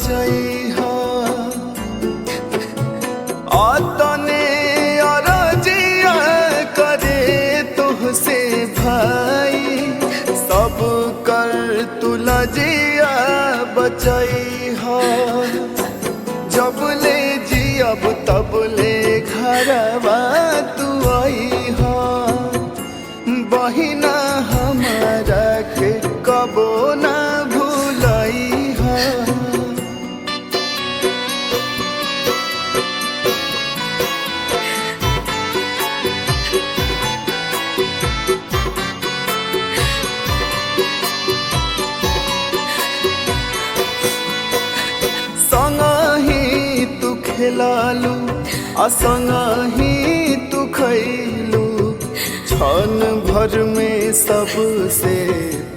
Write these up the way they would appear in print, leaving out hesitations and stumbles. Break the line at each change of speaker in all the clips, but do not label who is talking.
बचैहा तने अरजिया करे तुहसे भाई सब कर तू लजिया बचैहा जब ले जियब तब ले घरवा तू आईहा बहिना हमारा के कबो ना भूलैहा संगही तू खेलालू असंगही तू खैलू क्षण भर में सबसे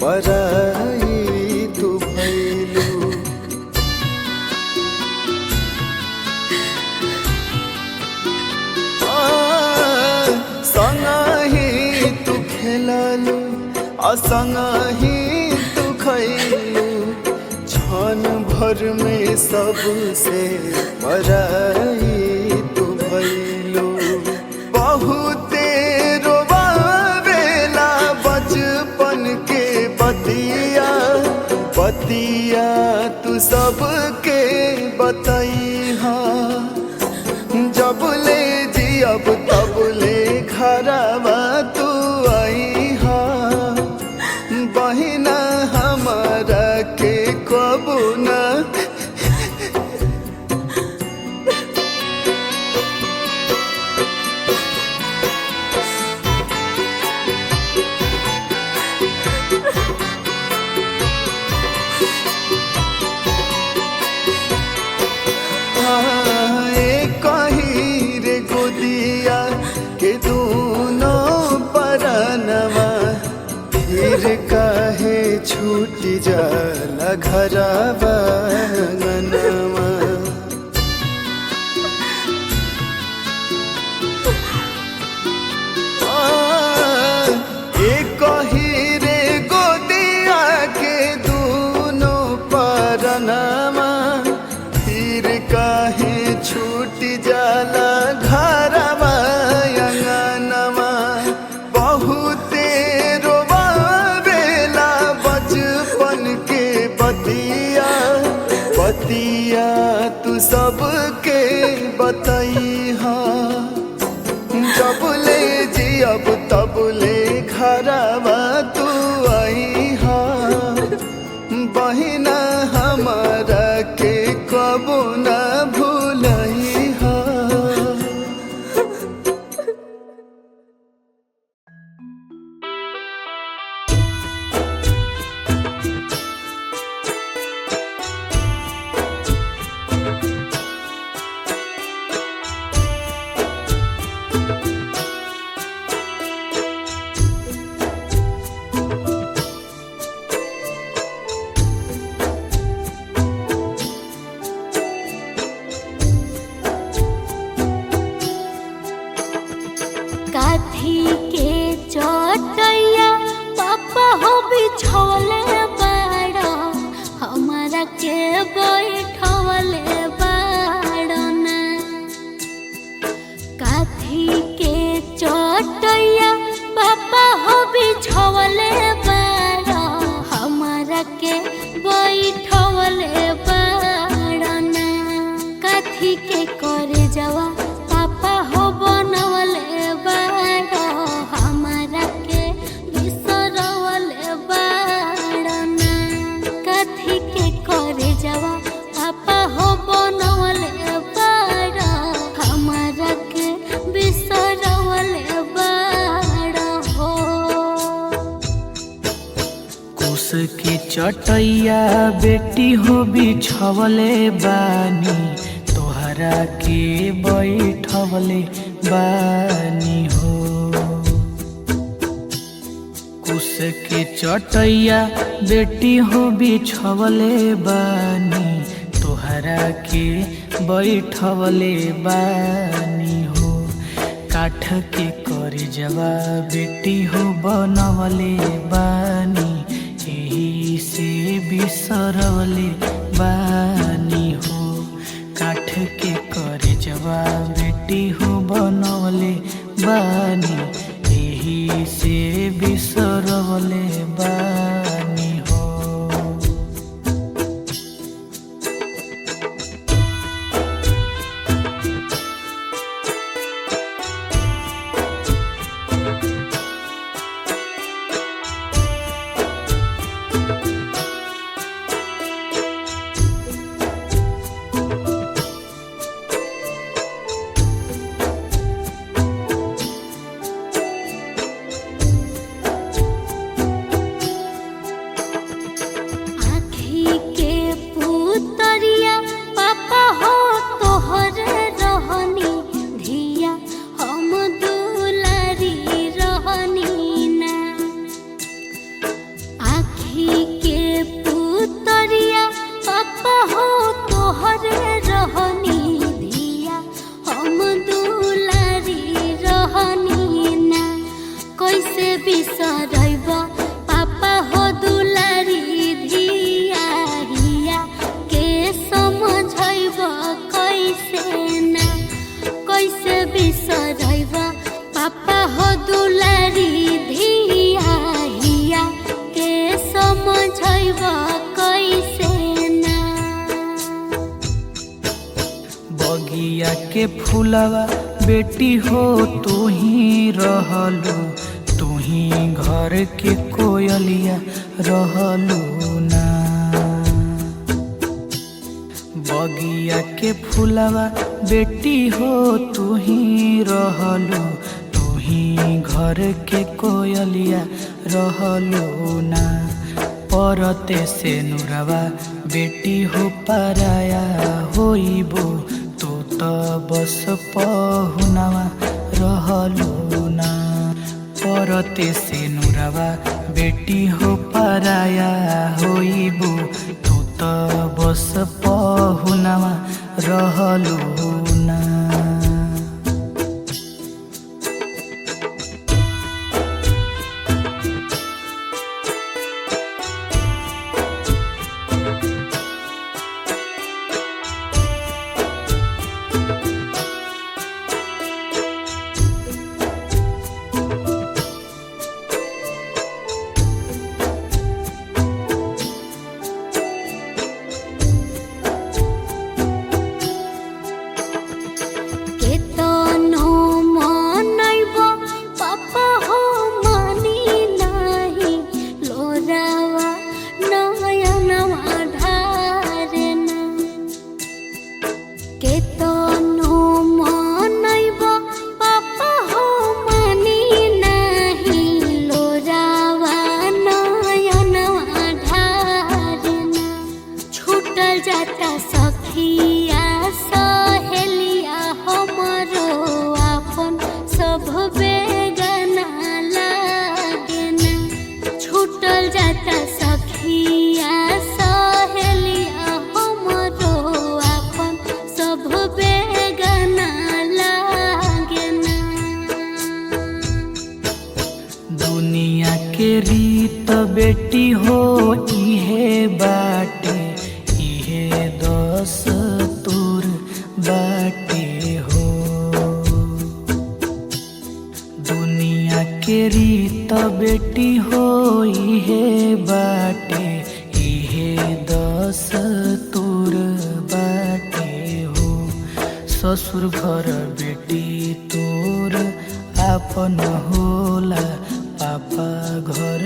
पराई तू भैलू संगही तू खेलालू असंगही तू खैलू क्षण भर में सबसे पराई तू भैलू बहुते रोवावेला बचपन के बतिया बतिया तू सबके बतैहा जब ले जियब तब ले घरवा तू आईहा बहिना हमारा के कबू ना कही रे गोदिया के दोनों परनवा फिर काहे छूट जाला घरवा अंगनवा कही रे गोदिया के दोनों परनवा फिर काहे छूट जाला घरवा अंगनवा बहुते रोवावेला बचपन के बतिया बतिया तू सबके बतैहा जब ले जियब तब ले घरवा तू आईहा बहिना हमारा के कबो ना भूलैहा
काथी के चटैया पापा हो बिछौले बाड़ा हमारा के बैठवले बाड़ना काथी के चटैया पापा हो बिछौले बाड़ा हमारा के बैठवले बाड़ना काथी के करे जावा पापा हो बनवले बाड़ा हमारा के बिसरवले बाड़ना काथी के करे जावा पापा हो बनवले बाड़ा हमारा के बिसरवले बाड़ा हो
कुश की चटैया बेटी हो बिछवले बानी तोहरा के बैठवले बानी हो कुश के चटैया बेटी हो बिछवले बानी तोहरा के बैठवले बानी हो काठ के कर जवा बेटी हो बनवले बानी यही से बिसरवले बानी बानी यही से बिसरवले बानी हो। बगिया के फूलवा बेटी हो तू ही रहलू, तू ही घर के कोयलिया रहलू ना। बगिया के फूलवा बेटी हो तू ही रहलू, तू ही घर के कोयलिया रहलू ना। परते से नुरवा बेटी हो पराया होइबो, तू तो बस पहुनवा रहलू ना। परते से नुरवा बेटी हो पराया होइबो, तू तो बस पहुनवा रहलू ना। दुनिया के रीत बेटी हो इहे बाटे, इहे दस तोर बाटे हो। दुनिया के रीत बेटी हो इहे बाटे, इहे दस तोर बाटे हो। ससुर घर बेटी तोर आपन होला, पापा घर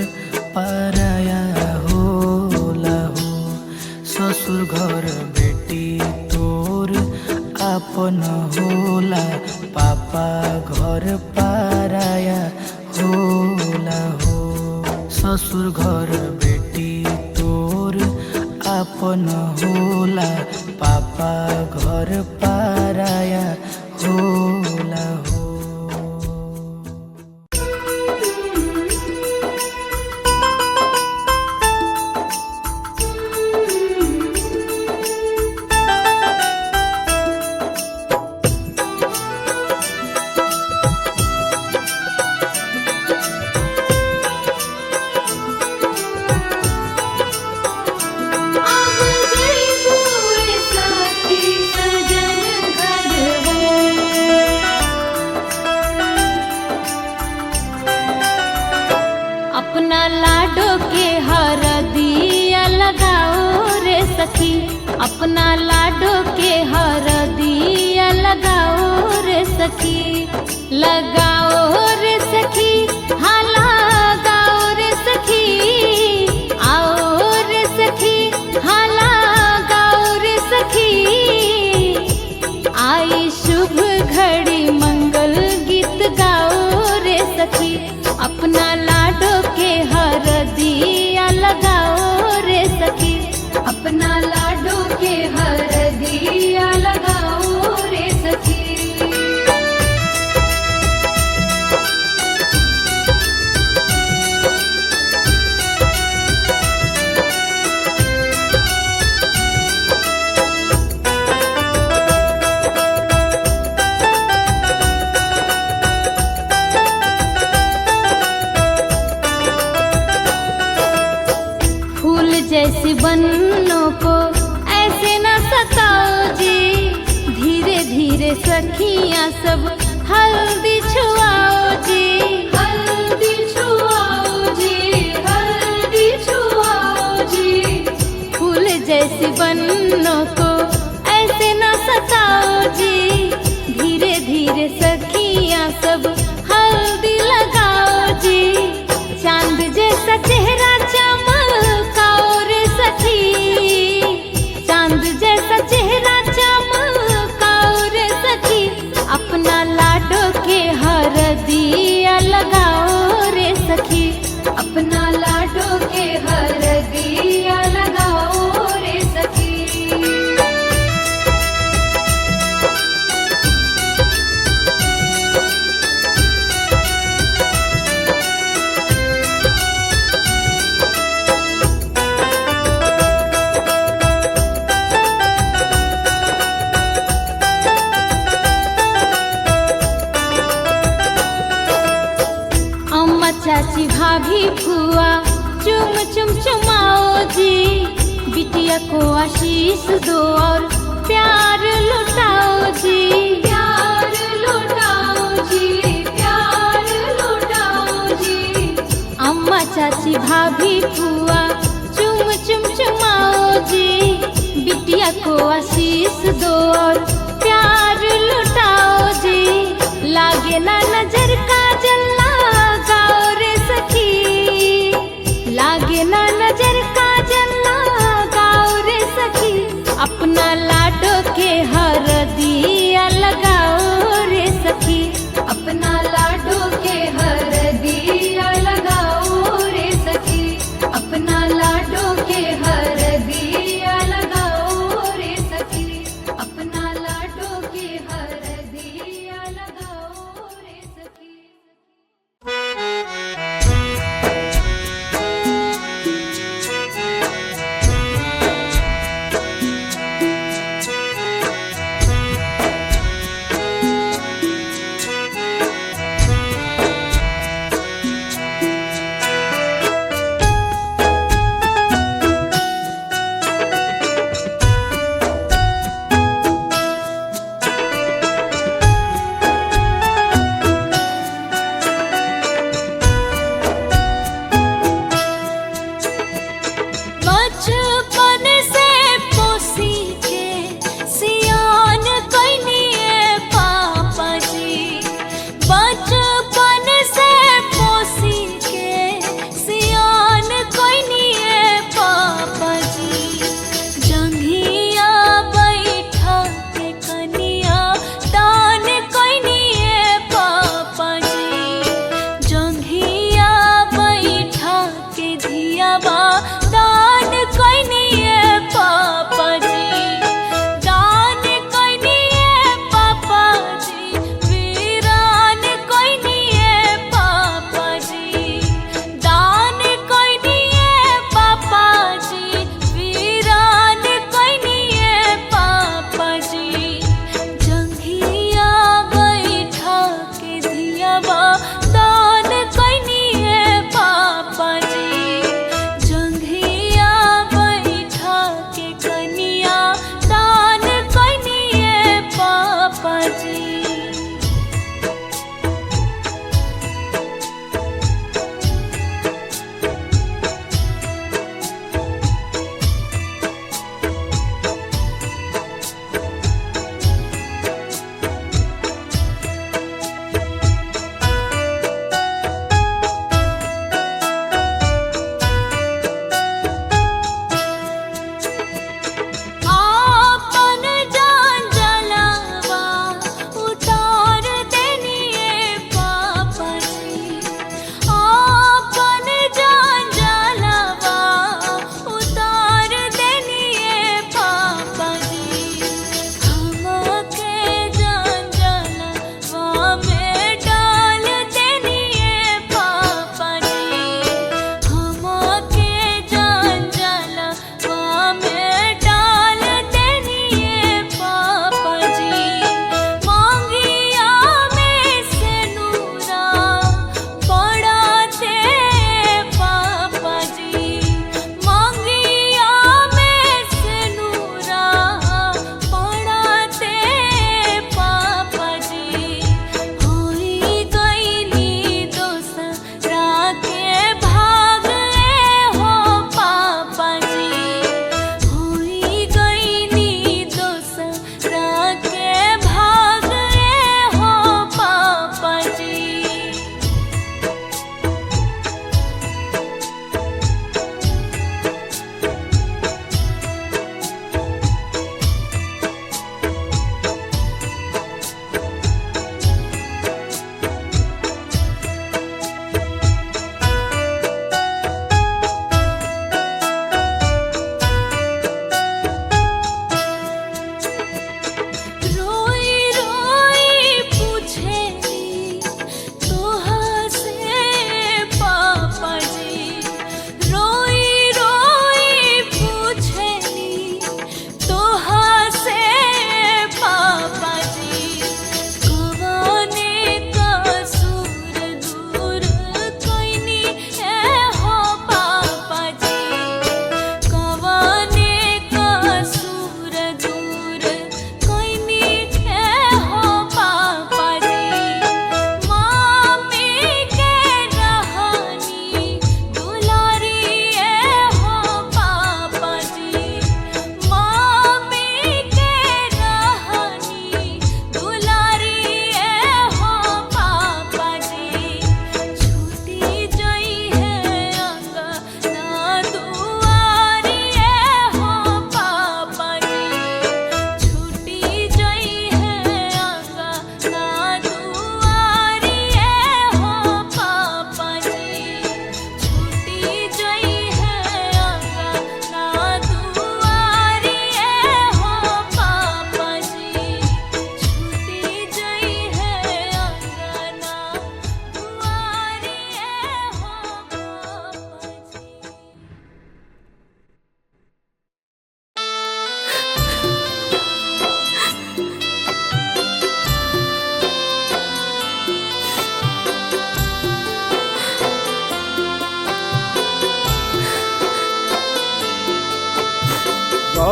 पराया होला हो। ससुर घर बेटी तोर आपन होला, पापा घर पराया होला हो। ससुर घर बेटी तोर आपन होला, पापा घर पराया होला हो।
जय बोले साथी सजन अपना लाडो के हरदिया लगाओ रे सखी, अपना लाडो के हरदिया लगाओ रे सखी, लगाओ रे सखी, हाँ लगाओ रे सखी, आओ रे सखी, हाँ लगाओ रे सखी, आई शुभ घड़ी मंगल गीत गाओ रे सखी, अपना लाडो के हरदिया लगाओ रे सखी, अपना लाडो के हरदिया लगाओ रे सखी। जैसी बन्नों को ऐसे न सताओ जी, धीरे धीरे सखियां सब हल्दी छुआओ जी, हल्दी छुआओ जी, हल्दी छुआओ जी। फूल जैसी बन्नों को ऐसे न सताओ जी, धीरे धीरे सखियां सब हल्दी लगाओ जी, चांद जैसा चेहरा चमकाओ रे सखी, चांद जैसा चेहरा चमकाओ रे सखी, अपना लाडो के हरदिया लगाओ रे सखी, अपना लाडो के हरदिया लगाओ रे सखी। चाची भाभी फुआ चुम चुम चुमाओ जी, बिटिया को आशीष दो और प्यार लुटाओ जी, प्यार लुटाओ जी, प्यार लुटाओ जी। अम्मा चाची भाभी फुआ चुम चुम चुमाओ जी, बिटिया को आशीष दो और प्यार लुटाओ जी, लागे ना नजर का जल्ला गाओ रे सखी, लागे ना नजर का जल्ला गाओ रे सखी, अपना लाडो के हरदिया लगाओ रे सखी, अपना लाडो के हरदिया लगाओ रे सखी, अपना लाडो के हरदिया लगाओ रे सखी, अपना लाडो के हरदिया लगाओ रे सखी।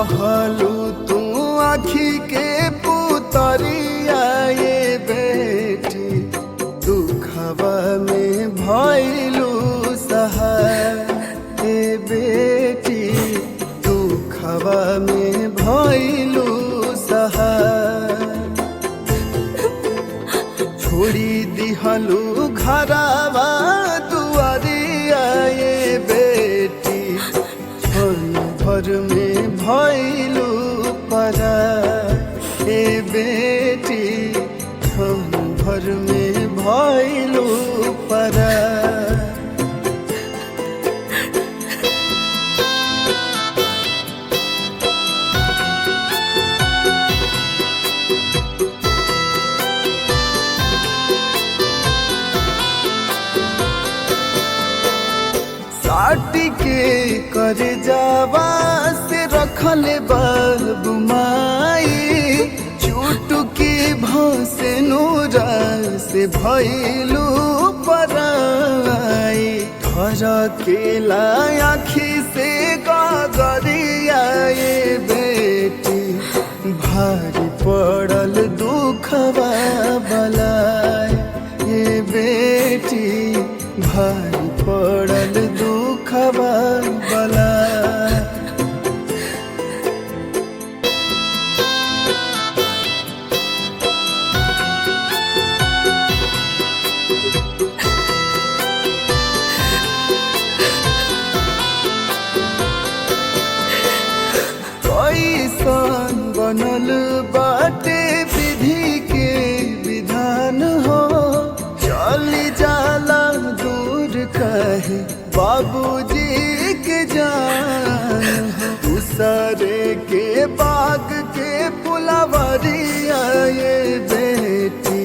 रहलू तू आखी के पुतरिया ये बेटी दुखवा में भइलू सहाय ए बेटी दुखवा में भइलू सहाय छोड़ी दिहलू घरवा दुआरिया ये बेटी क्षण भर में भइलू पराय ए बेटी क्षण भर में भइलू पराय साटी के कर जावा से रखल बाबू माई चुटकी भसे नूरा से भइलू पराई धर के आखी से गगरिया ये बेटी भारी पड़ल दुखवा बलाय ये बेटी भारी पड़ल दुखवा बलाय कैसन बनल बाटे विधि के विधान हो चली जाला दूर कहे बाबूजी के जान हो दूसरे के बाग के पुलवरिया ये बेटी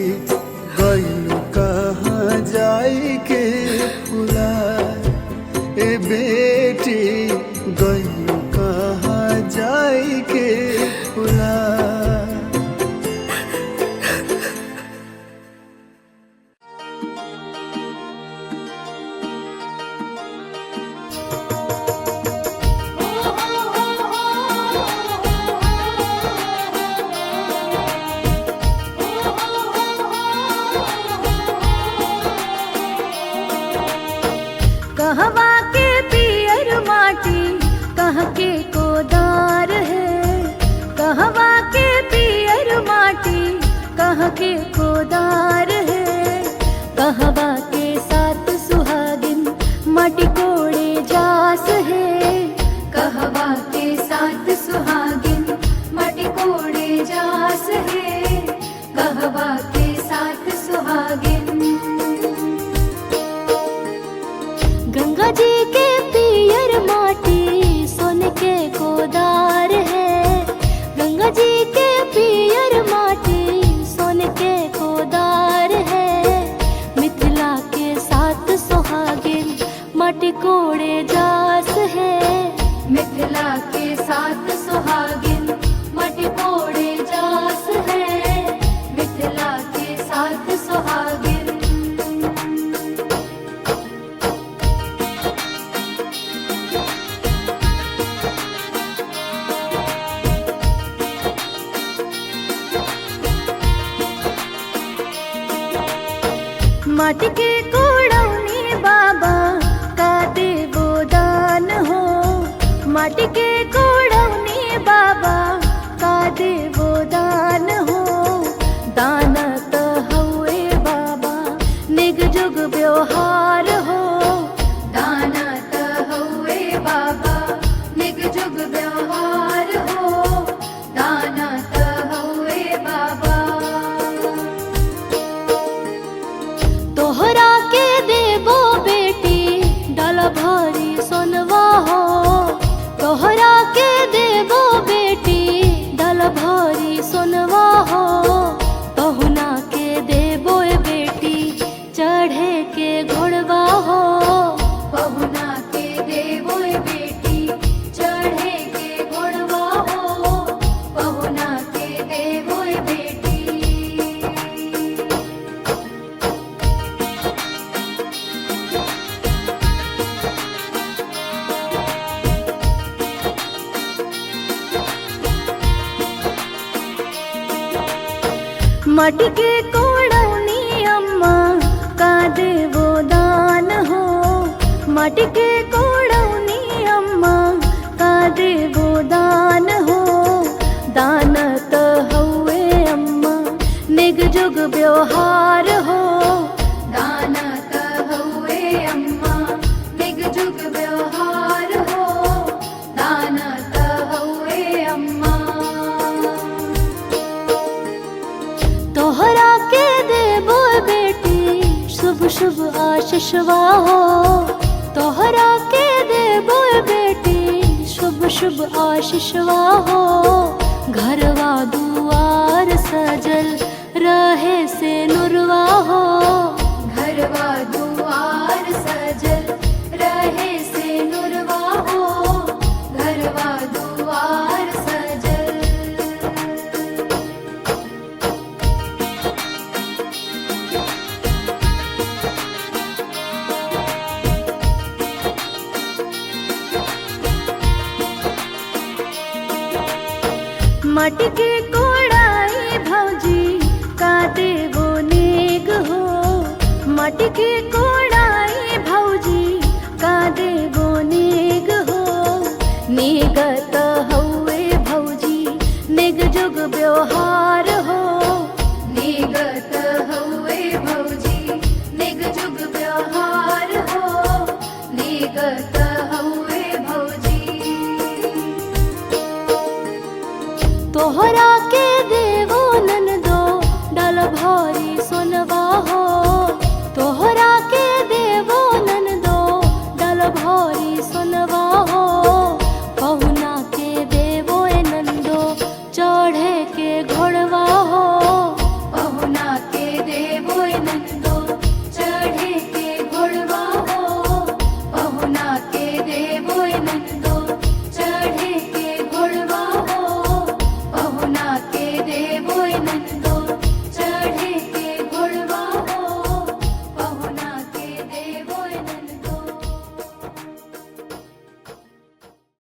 गइलू कहाँ जाई के पुलाय ए बेटी गइलू कहाँ जाई के पुलाय
कहवा के पियर माटी कह के कोदार है कहवा के पियर माटी कह के कोदार है कहवा के साथ सुहागिन माटी कोड़े जास है कहवा के साथ सुहागिन माटी कोड़े जास है कहवा के साथ सुहागिन गंगा जी के पियर माटी सोन के कोदार है गंगा जी के पियर माटी सोन के कोदार है मिथिला के साथ सुहागिन माटी कोड़े जास है मिथिला के साथ सुहागिन माटी कोड़े जास है मिथिला के साथ सुहागिन माटी के कोड़ौनी बाबा का देवो दान हो माटी के कोड़ौनी बाबा का देवो दान हो दान त हउए बाबा निग जुग व्यवहार हो दान त हउए बाबा निग जुग व्यवहार हो दान त हउए बाबा तोहरा के देबो बेटी डाल भारी सोनवा हो तोहरा के मटके कोड़ौनी अम्मा का देवो दान हो, मटके कोड़ौनी अम्मा का देवो दान हो। दान त हउए अम्मा निग जुग व्यवहार हो, दान त हउए अम्मा निग जुग व्यवहार हो, दान त हउए अम्मा। तोहरा के देबो बेटी शुभ शुभ आशीषवा हो, तोहरा के देबो बेटी शुभ शुभ आशीषवा हो। घरवा दुआर सजल रहे से नुरवा हो, घरवा दुआर सजल रहे से नुरवा हो, घरवा दुआर सजल। मटके कोड़ाई भौजी का देवो नेग हो, मटके कोड़ाई भौजी का देवो नेग हो। नेगत हउए भौजी निग जुग व्यवहार हो, नेगत हउए भौजी निग जुग व्यवहार हो, नेगत हउए भौजी। तोहरा